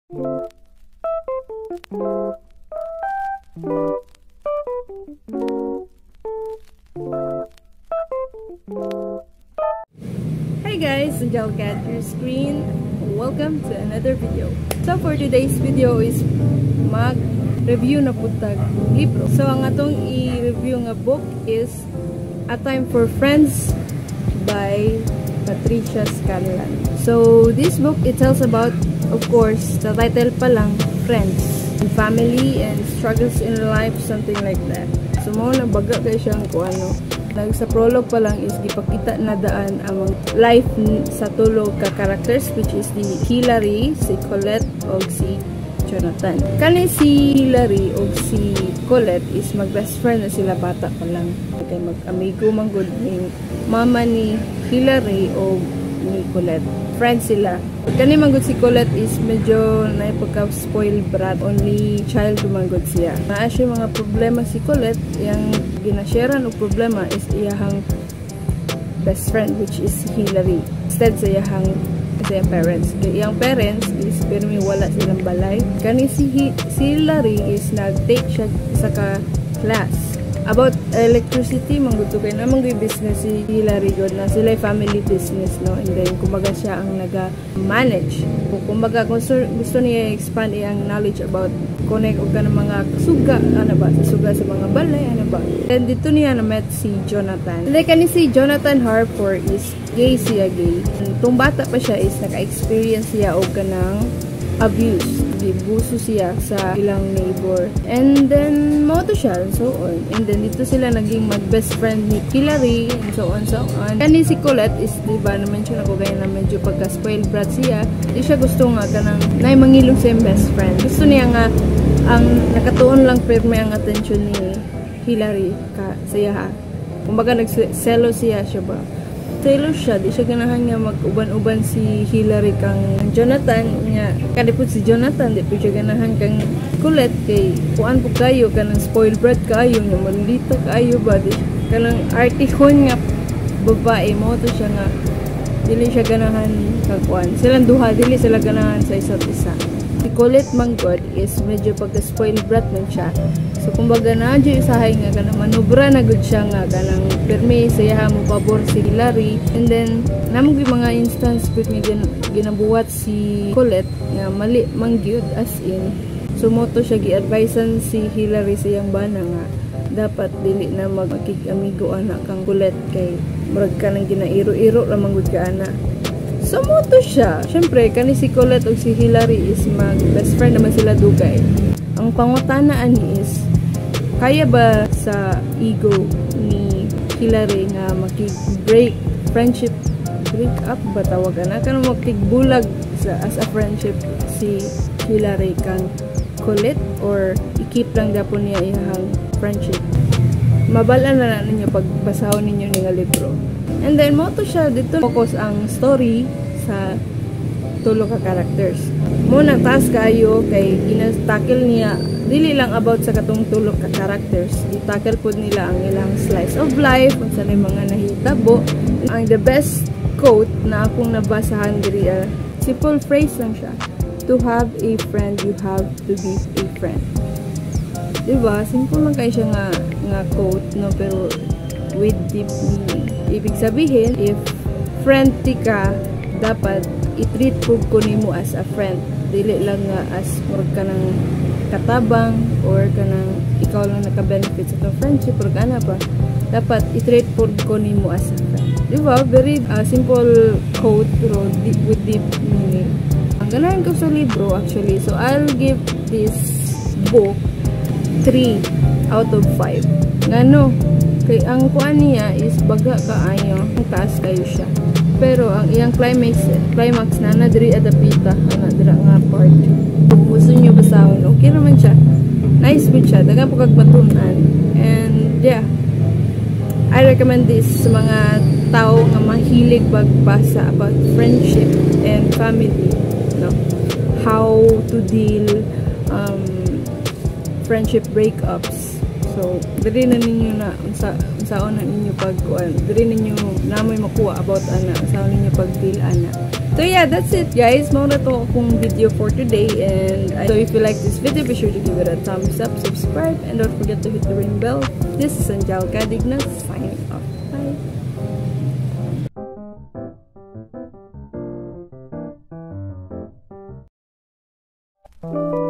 Hi guys, Angelica at your screen. Welcome to another video. So for today's video is mag-review na putag libro. So ang atong i-review nga book is A Time for Friends by Patricia Scanlan. So this book, it tells about, of course, the title pa lang, friends, and family and struggles in life, something like that. So mo nabaga kay siyang kung ano. Sa prologue pa lang is gipakita na daan ang life sa tulo ka characters, which is the Hilary, si Colette o si Jonathan. Kani si Hilary o si Colette is mag-best friend na sila bata pa lang. Kaya mag-amigo man gud ning mama ni Hilary o ni Colette. Friends sila. Kani man gud si Colette is medyo naipagka-spoiled brat. Only child man gud siya. Naa siya mga problema si Colette. Yang ginasharean og problema is iyahang best friend, which is Hilary. Instead sa iyahang parents. Kaya iyang parents is pirmi wala silang balay. Kani si Hilary is nag-take siya sa ka-class about electricity, mangguto kayo namang business si Hilary God na sila family business, no? And then kumbaga siya ang naga-manage. Kumbaga gusto niya expand iyang knowledge about connect o ka ng mga suga, ano ba? Suga sa mga balay, ano ba? And dito niya na-met si Jonathan. Like kani si Jonathan Harper is gay siya, gay. Tung bata pa siya is naka-experience siya o ka ng abuse. Buso siya sa ilang neighbor. And then, moto siya, and so on. And then, dito sila naging mag-best friend ni Hilary, and so on, so on. Kani si Colette is, diba, na-mention ako gaya na medyo pagka-spoiled brat siya. Di siya gusto nga ka ng naimangilong sa best friend. Gusto niya nga, ang nakatuon lang pirme ang attention ni Hilary ka siya ha. Kumbaga, nagselo siya ba? Selo siya, di siya ganahan nga mag-uban-uban si Hilary kang Jonathan nga. Kadipot si Jonathan, di po siya ganahan kang Colette kay kuan po kayo, kanang spoiled brat kayo, nga malita kayo ba, di kanang artihon nga babae mo to siya nga, dili siya ganahan kang kuan. Silang duha, dili sila ganahan sa isa't isa. Si Colette Manggod is medyo pagka-spoiled brat man siya. So kumbaga na dyan isahay nga kanang manubra na good siya nga kanang permi saya mo pabor si Hilary. And then namang mga instance pud may ginabuhat si Colette nga mali mangyud as in. So moto siya gi-advisean si Hilary sa iyang bana nga dapat dili na magkig-amigo anak kang Colette kay murag ka nang ginairo-iro ra manggud ka ana. So moto siya. Syempre kani si Colette ug si Hilary is mag best friend naman sila dugay. Ang pangutanaan ni is kaya ba sa ego ni Hilary nga makig-break friendship, break up ba tawagan na kanang makig-bulag sa as a friendship si Hilary kang Colette, or i-keep lang dapon niya iyang friendship? Mabalaan na ninyo pagbasahon ninyo nga libro. And then mo to siya dito focus ang story sa tulo ka characters. Muna taas kayo kay gina-tackle niya dili lang about sa katong tulo ka characters. I-tackle po nila ang ilang slice of life, kung saan yung mga nahitabo. Ang the best quote na akong nabasahan diri, simple phrase lang siya. To have a friend, you have to be a friend. Diba? Simple lang kayo siya nga quote, no? Pero with deep meaning. Ibig sabihin, if friend ti ka, dapat i-treat po ko nimo as a friend. Dili lang nga as murag ka ng katabang or ka ng ikaw lang naka-benefit sa friendship or kana pa. Dapat i-treat po ko nimo as a friend. Diba? Very simple quote pero with deep meaning. Ang ganahan ko sa libro actually. So I'll give this book 3 out of 5. Ngano? Kay ang kuan niya is baga kaayo, ang taas kayo siya. Pero ang iyang climax na nadiri adapita, ana dira nga part. Kung gusto niyo basahon, okay naman siya. Nice good siya, daga po kagbatunan. And yeah, I recommend this sa mga tao nga mahilig magbasa about friendship and family, no? How to deal friendship breakups. So, diri na ninyo na unsaon na ninyo pagkuan. Diri ninyo namoy makuha about ana, unsaon ninyo pag-feel ana. So yeah, that's it guys. Mao na to akong video for today, and so if you like this video, be sure to give it a thumbs up, subscribe, and don't forget to hit the ring bell. This is Angelica Dignas signing off. Bye.